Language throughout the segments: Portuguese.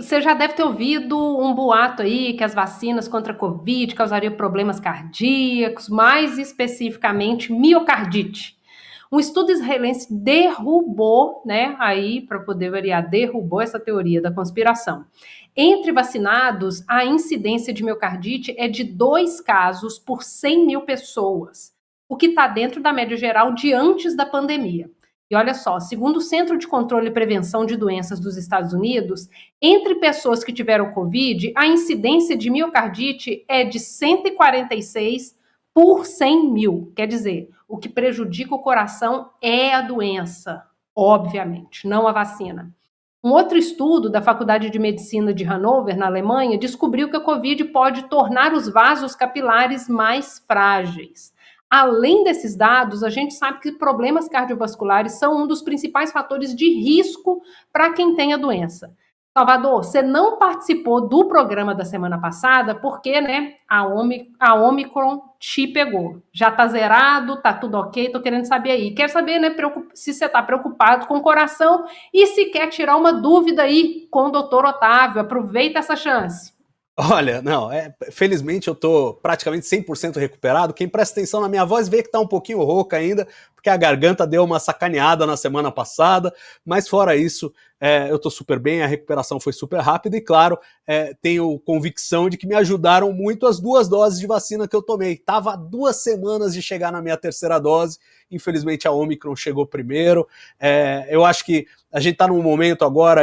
você já deve ter ouvido um boato aí que as vacinas contra a Covid causariam problemas cardíacos, mais especificamente miocardite. Um estudo israelense derrubou, né, aí, para poder variar, derrubou essa teoria da conspiração. Entre vacinados, a incidência de miocardite é de 2 casos por 100 mil pessoas, o que está dentro da média geral de antes da pandemia. E olha só, segundo o Centro de Controle e Prevenção de Doenças dos Estados Unidos, entre pessoas que tiveram Covid, a incidência de miocardite é de 146 por 100 mil. Quer dizer, o que prejudica o coração é a doença, obviamente, não a vacina. Um outro estudo da Faculdade de Medicina de Hannover, na Alemanha, descobriu que a Covid pode tornar os vasos capilares mais frágeis. Além desses dados, a gente sabe que problemas cardiovasculares são um dos principais fatores de risco para quem tem a doença. Salvador, você não participou do programa da semana passada porque, né, a Omicron te pegou. Já tá zerado, tá tudo ok, tô querendo saber aí. Quero saber, né, se você tá preocupado com o coração e se quer tirar uma dúvida aí com o doutor Otávio. Aproveita essa chance. Olha, não, felizmente eu tô praticamente 100% recuperado. Quem presta atenção na minha voz vê que tá um pouquinho rouca ainda, porque a garganta deu uma sacaneada na semana passada, mas fora isso, eu tô super bem, a recuperação foi super rápida e, claro, tenho convicção de que me ajudaram muito as 2 doses de vacina que eu tomei. Tava há 2 semanas de chegar na minha 3ª dose, infelizmente a Omicron chegou primeiro. Eu acho que a gente tá num momento agora,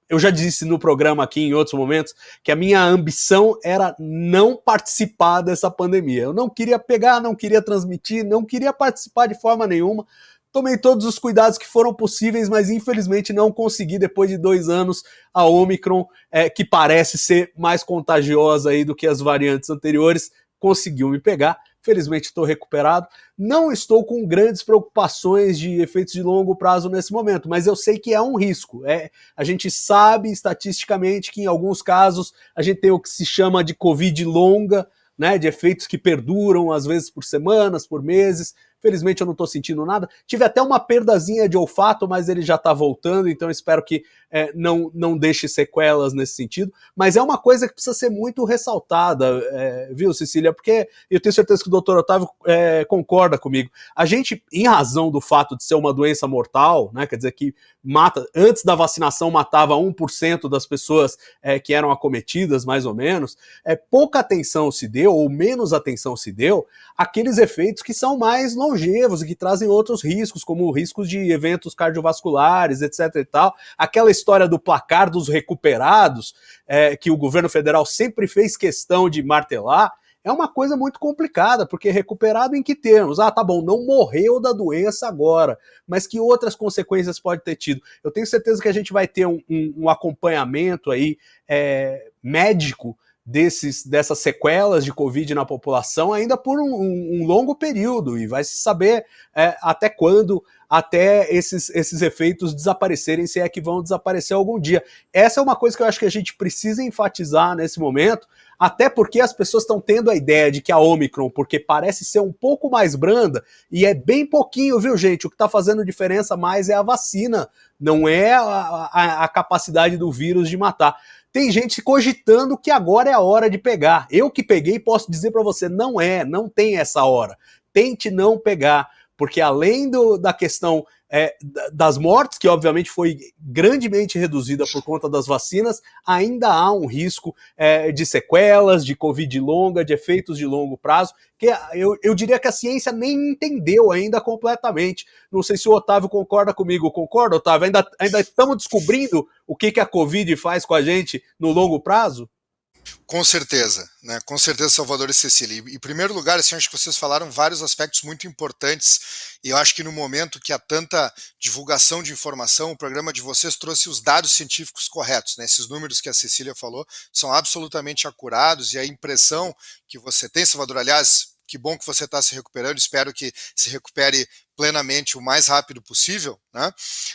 eu já disse no programa aqui em outros momentos que a minha ambição era não participar dessa pandemia. Eu não queria pegar, não queria transmitir, não queria participar de forma nenhuma. Tomei todos os cuidados que foram possíveis, mas infelizmente não consegui, depois de 2 anos, a Omicron, que parece ser mais contagiosa aí do que as variantes anteriores, conseguiu me pegar. Felizmente estou recuperado. Não estou com grandes preocupações de efeitos de longo prazo nesse momento, mas eu sei que é um risco. A gente sabe estatisticamente que em alguns casos a gente tem o que se chama de Covid longa, né, de efeitos que perduram, às vezes por semanas, por meses. Felizmente eu não estou sentindo nada. Tive até uma perdazinha de olfato, mas ele já está voltando, então espero que não deixe sequelas nesse sentido. Mas é uma coisa que precisa ser muito ressaltada, viu, Cecília? Porque eu tenho certeza que o doutor Otávio concorda comigo. A gente, em razão do fato de ser uma doença mortal, né, quer dizer que mata, antes da vacinação matava 1% das pessoas que eram acometidas, mais ou menos, pouca atenção se deu, ou menos atenção se deu, àqueles efeitos que são mais longevos e que trazem outros riscos, como riscos de eventos cardiovasculares, etc e tal. Aquela história do placar dos recuperados, que o governo federal sempre fez questão de martelar, é uma coisa muito complicada, porque recuperado em que termos? Ah, tá bom, não morreu da doença agora, mas que outras consequências pode ter tido? Eu tenho certeza que a gente vai ter um acompanhamento aí médico dessas sequelas de Covid na população ainda por um longo período, e vai se saber até quando, até esses efeitos desaparecerem, se é que vão desaparecer algum dia. Essa é uma coisa que eu acho que a gente precisa enfatizar nesse momento, até porque as pessoas estão tendo a ideia de que a Omicron, porque parece ser um pouco mais branda, e é bem pouquinho, viu, gente? O que está fazendo diferença mais é a vacina, não é a capacidade do vírus de matar. Tem gente cogitando que agora é a hora de pegar. Eu que peguei posso dizer para você, não tem essa hora. Tente não pegar, porque além da questão das mortes, que obviamente foi grandemente reduzida por conta das vacinas, ainda há um risco de sequelas, de Covid longa, de efeitos de longo prazo, que eu diria que a ciência nem entendeu ainda completamente. Não sei se o Otávio concorda comigo. Concorda, Otávio? Ainda estamos descobrindo o que a Covid faz com a gente no longo prazo? Com certeza, né? Com certeza, Salvador e Cecília. Em primeiro lugar, assim, acho que vocês falaram vários aspectos muito importantes, e eu acho que no momento que há tanta divulgação de informação, o programa de vocês trouxe os dados científicos corretos, né? Esses números que a Cecília falou são absolutamente acurados, e a impressão que você tem, Salvador, aliás, que bom que você está se recuperando, espero que se recupere plenamente o mais rápido possível, né?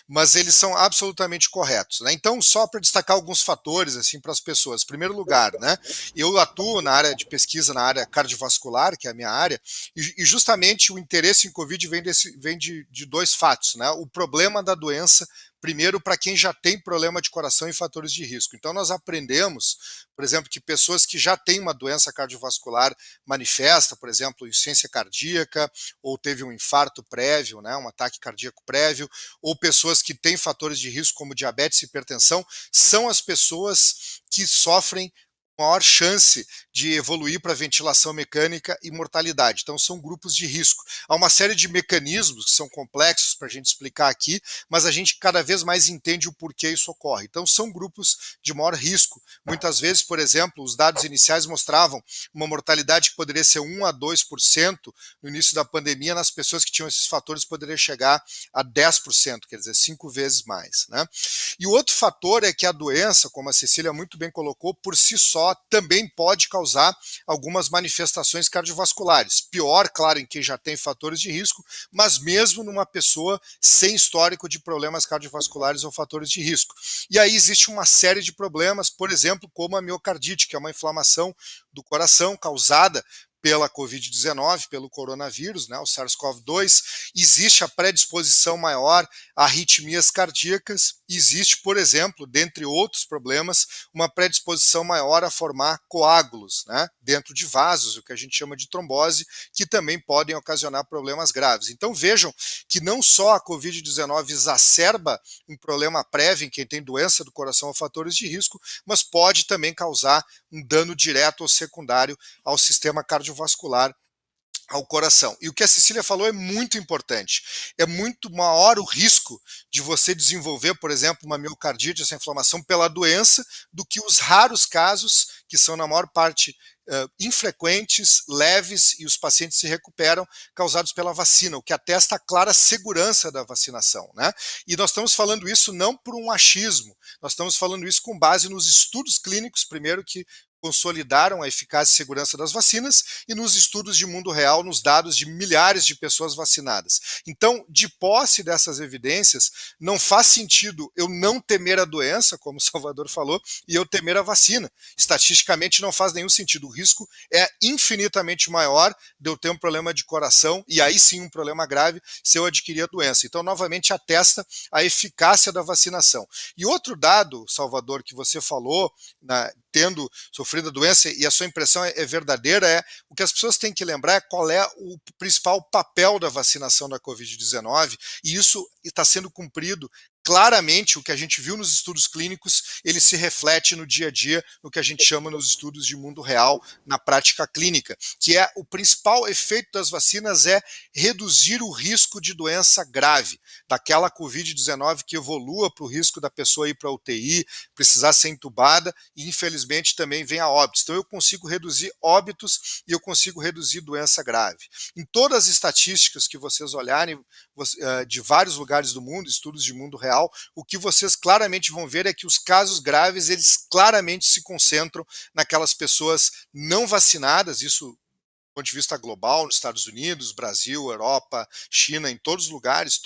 Mas eles são absolutamente corretos, né? Então, só para destacar alguns fatores assim para as pessoas. Em primeiro lugar, né? Eu atuo na área de pesquisa, na área cardiovascular, que é a minha área, e justamente o interesse em Covid vem de dois fatos, né? O problema da doença, primeiro, para quem já tem problema de coração e fatores de risco. Então, nós aprendemos, por exemplo, que pessoas que já têm uma doença cardiovascular manifesta, por exemplo, insuficiência cardíaca, ou teve um infarto prévio, né, um ataque cardíaco prévio, ou pessoas que têm fatores de risco como diabetes e hipertensão, são as pessoas que sofrem maior chance de evoluir para ventilação mecânica e mortalidade. Então, são grupos de risco. Há uma série de mecanismos que são complexos para a gente explicar aqui, mas a gente cada vez mais entende o porquê isso ocorre. Então, são grupos de maior risco. Muitas vezes, por exemplo, os dados iniciais mostravam uma mortalidade que poderia ser 1 a 2% no início da pandemia, nas pessoas que tinham esses fatores poderia chegar a 10%, quer dizer, 5 vezes mais, né? E o outro fator é que a doença, como a Cecília muito bem colocou, por si só também pode causar algumas manifestações cardiovasculares. Pior, claro, em quem já tem fatores de risco, mas mesmo numa pessoa sem histórico de problemas cardiovasculares ou fatores de risco. E aí existe uma série de problemas, por exemplo, como a miocardite, que é uma inflamação do coração causada pela Covid-19, pelo coronavírus, né, o SARS-CoV-2, existe a predisposição maior a arritmias cardíacas, existe, por exemplo, dentre outros problemas, uma predisposição maior a formar coágulos, né, dentro de vasos, o que a gente chama de trombose, que também podem ocasionar problemas graves. Então vejam que não só a Covid-19 exacerba um problema prévio em quem tem doença do coração ou fatores de risco, mas pode também causar um dano direto ou secundário ao sistema cardiovascular, ao coração. E o que a Cecília falou é muito importante. É muito maior o risco de você desenvolver, por exemplo, uma miocardite, essa inflamação pela doença, do que os raros casos, que são na maior parte infrequentes, leves, e os pacientes se recuperam, causados pela vacina, o que atesta a clara segurança da vacinação, né? E nós estamos falando isso não por um achismo, nós estamos falando isso com base nos estudos clínicos, primeiro, que consolidaram a eficácia e segurança das vacinas, e nos estudos de mundo real, nos dados de milhares de pessoas vacinadas. Então, de posse dessas evidências, não faz sentido eu não temer a doença, como o Salvador falou, e eu temer a vacina. Estatisticamente não faz nenhum sentido. O risco é infinitamente maior de eu ter um problema de coração, e aí sim um problema grave, se eu adquirir a doença. Então, novamente, atesta a eficácia da vacinação. E outro dado, Salvador, que você falou, tendo sofrido a doença, e a sua impressão é verdadeira, o que as pessoas têm que lembrar é qual é o principal papel da vacinação da Covid-19, e isso está sendo cumprido claramente. O que a gente viu nos estudos clínicos, ele se reflete no dia a dia, no que a gente chama nos estudos de mundo real, na prática clínica, que é o principal efeito das vacinas é reduzir o risco de doença grave, daquela Covid-19 que evolua para o risco da pessoa ir para a UTI, precisar ser entubada, e infelizmente também vem a óbitos. Então eu consigo reduzir óbitos e eu consigo reduzir doença grave. Em todas as estatísticas que vocês olharem, de vários lugares do mundo, estudos de mundo real, o que vocês claramente vão ver é que os casos graves, eles claramente se concentram naquelas pessoas não vacinadas, isso do ponto de vista global, nos Estados Unidos, Brasil, Europa, China, em todos os lugares,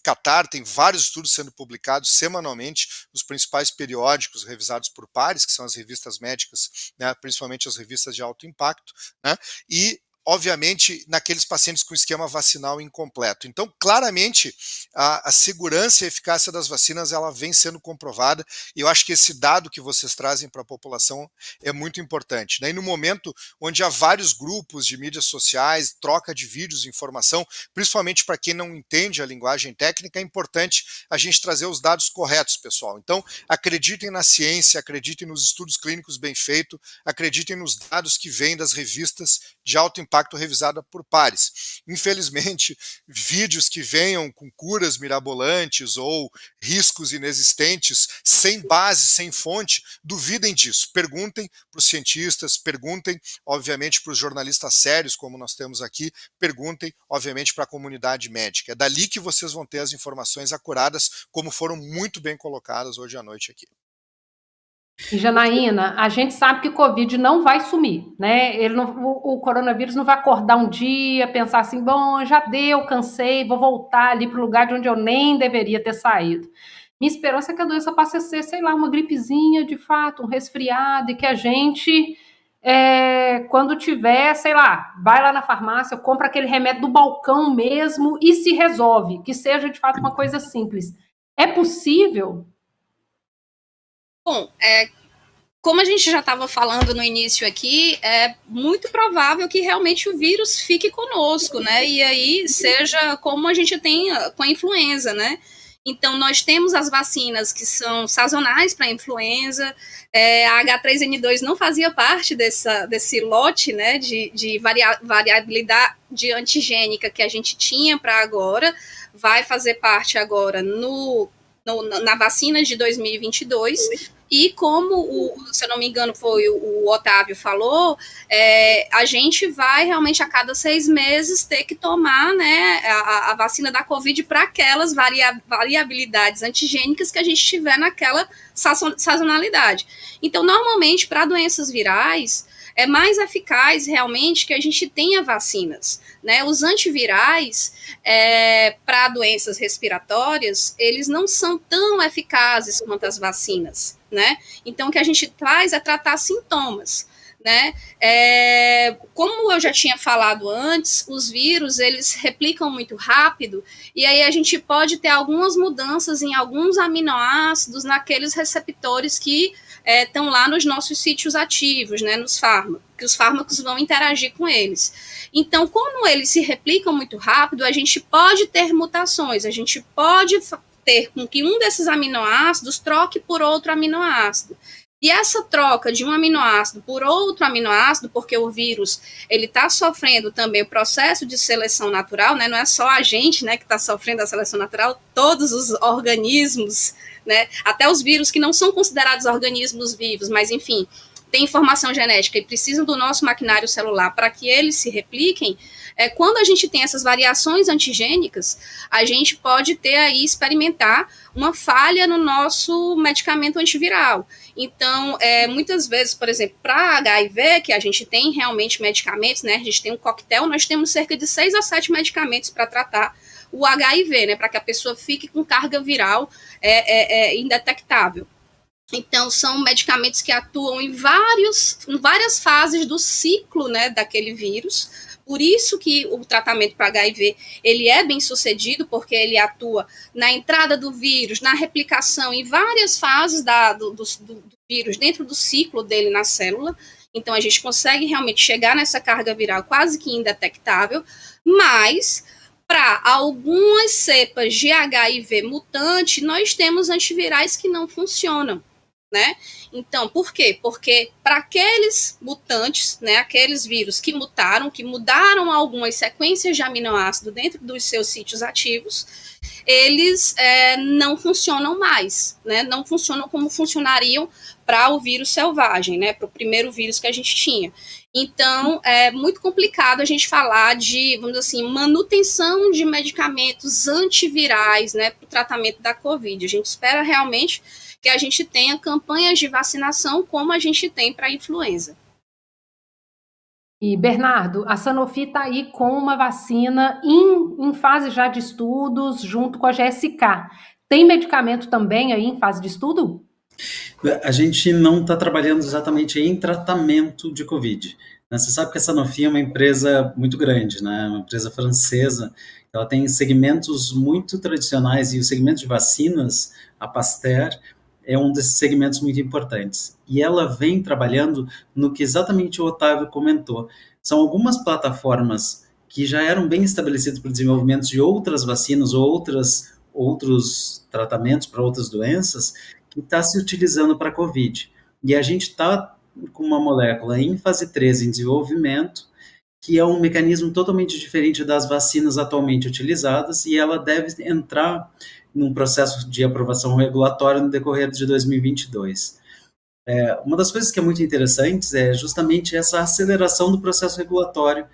Catar, tem vários estudos sendo publicados semanalmente nos principais periódicos revisados por pares, que são as revistas médicas, né, principalmente as revistas de alto impacto, né, e obviamente, naqueles pacientes com esquema vacinal incompleto. Então, claramente, a segurança e a eficácia das vacinas, ela vem sendo comprovada, e eu acho que esse dado que vocês trazem para a população é muito importante, né? E no momento onde há vários grupos de mídias sociais, troca de vídeos, informação, principalmente para quem não entende a linguagem técnica, é importante a gente trazer os dados corretos, pessoal. Então, acreditem na ciência, acreditem nos estudos clínicos bem feitos, acreditem nos dados que vêm das revistas de alto impacto revisada por pares. Infelizmente, vídeos que venham com curas mirabolantes ou riscos inexistentes, sem base, sem fonte, duvidem disso. Perguntem para os cientistas, perguntem, obviamente, para os jornalistas sérios, como nós temos aqui, perguntem, obviamente, para a comunidade médica. É dali que vocês vão ter as informações acuradas, como foram muito bem colocadas hoje à noite aqui. E Janaína, a gente sabe que o Covid não vai sumir, né? O coronavírus não vai acordar um dia, pensar assim, bom, já deu, cansei, vou voltar ali para o lugar de onde eu nem deveria ter saído. Minha esperança é que a doença passe a ser, sei lá, uma gripezinha de fato, um resfriado, e que a gente, quando tiver, sei lá, vai lá na farmácia, compra aquele remédio do balcão mesmo e se resolve, que seja de fato uma coisa simples. É possível? Bom, como a gente já estava falando no início aqui, é muito provável que realmente o vírus fique conosco, né? E aí seja como a gente tem com a influenza, né? Então, nós temos as vacinas que são sazonais para a influenza, a H3N2 não fazia parte desse lote, né, de variabilidade antigênica que a gente tinha para agora, vai fazer parte agora na vacina de 2022, e como, se eu não me engano, foi o Otávio falou, a gente vai realmente a cada 6 meses ter que tomar, né, a vacina da Covid para aquelas variabilidades antigênicas que a gente tiver naquela sazonalidade. Então, normalmente, para doenças virais, é mais eficaz realmente que a gente tenha vacinas, né? Os antivirais para doenças respiratórias, eles não são tão eficazes quanto as vacinas, né? Então, o que a gente faz é tratar sintomas, né? Como eu já tinha falado antes, os vírus, eles replicam muito rápido, e aí a gente pode ter algumas mudanças em alguns aminoácidos naqueles receptores que estão lá nos nossos sítios ativos, né, nos fármacos, que os fármacos vão interagir com eles. Então, como eles se replicam muito rápido, a gente pode ter mutações, a gente pode ter com que um desses aminoácidos troque por outro aminoácido. E essa troca de um aminoácido por outro aminoácido, porque o vírus ele está sofrendo também o processo de seleção natural, né? Não é só a gente, né, que está sofrendo a seleção natural, todos os organismos, né? Até os vírus que não são considerados organismos vivos, mas enfim, têm informação genética e precisam do nosso maquinário celular para que eles se repliquem. Quando a gente tem essas variações antigênicas, a gente pode ter aí, experimentar uma falha no nosso medicamento antiviral. Então, muitas vezes, por exemplo, para HIV, que a gente tem realmente medicamentos, né, a gente tem um coquetel, nós temos cerca de 6 a 7 medicamentos para tratar o HIV, né, para que a pessoa fique com carga viral indetectável. Então, são medicamentos que atuam em várias fases do ciclo, né, daquele vírus. Por isso que o tratamento para HIV ele é bem sucedido, porque ele atua na entrada do vírus, na replicação, em várias fases do vírus dentro do ciclo dele na célula. Então, a gente consegue realmente chegar nessa carga viral quase que indetectável, mas para algumas cepas de HIV mutante, nós temos antivirais que não funcionam, né? Então, por quê? Porque para aqueles mutantes, né, aqueles vírus que mudaram algumas sequências de aminoácido dentro dos seus sítios ativos, eles não funcionam mais, né? Não funcionam como funcionariam para o vírus selvagem, né? Para o primeiro vírus que a gente tinha. Então, é muito complicado a gente falar de, vamos dizer assim, manutenção de medicamentos antivirais, né, para o tratamento da Covid. A gente espera realmente que a gente tenha campanhas de vacinação como a gente tem para a influenza. E, Bernardo, a Sanofi está aí com uma vacina em fase já de estudos, junto com a GSK. Tem medicamento também aí em fase de estudo? A gente não está trabalhando exatamente em tratamento de Covid. Você sabe que a Sanofi é uma empresa muito grande, né? Uma empresa francesa. Ela tem segmentos muito tradicionais, e o segmento de vacinas, a Pasteur, é um desses segmentos muito importantes. E ela vem trabalhando no que exatamente o Otávio comentou. São algumas plataformas que já eram bem estabelecidas para o desenvolvimento de outras vacinas ou outros tratamentos para outras doenças, que está se utilizando para a COVID. E a gente está com uma molécula em fase 3 em desenvolvimento, que é um mecanismo totalmente diferente das vacinas atualmente utilizadas, e ela deve entrar num processo de aprovação regulatória no decorrer de 2022. Uma das coisas que é muito interessante é justamente essa aceleração do processo regulatório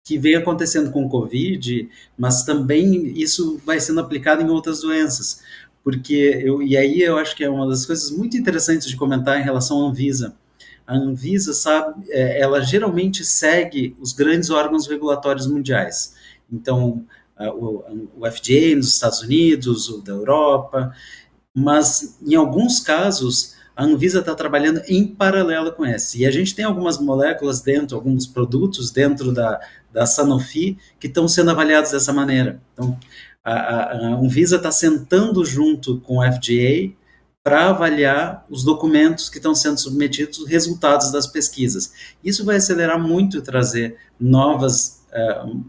que vem acontecendo com o COVID, mas também isso vai sendo aplicado em outras doenças, porque eu acho que é uma das coisas muito interessantes de comentar em relação à Anvisa. A Anvisa, ela geralmente segue os grandes órgãos regulatórios mundiais. Então, o FDA nos Estados Unidos, o da Europa, mas em alguns casos a Anvisa está trabalhando em paralelo com esse. E a gente tem algumas moléculas alguns produtos dentro da Sanofi que estão sendo avaliados dessa maneira. Então, a Anvisa está sentando junto com o FDA para avaliar os documentos que estão sendo submetidos, os resultados das pesquisas. Isso vai acelerar muito e trazer novas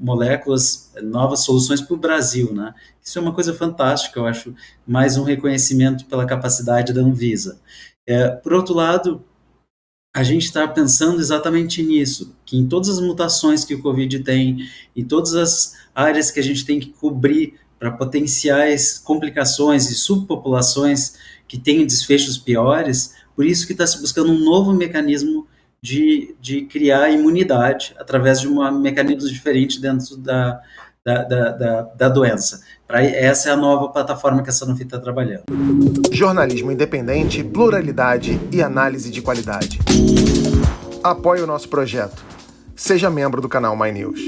moléculas, novas soluções para o Brasil, né? Isso é uma coisa fantástica, eu acho, mais um reconhecimento pela capacidade da Anvisa. Por outro lado, a gente está pensando exatamente nisso, que em todas as mutações que o Covid tem, em todas as áreas que a gente tem que cobrir para potenciais complicações e subpopulações que têm desfechos piores, por isso que está se buscando um novo mecanismo de criar imunidade através de um mecanismo diferente dentro da doença. Essa é a nova plataforma que a Sanofi está trabalhando. Jornalismo independente, pluralidade e análise de qualidade. Apoie o nosso projeto. Seja membro do canal My News.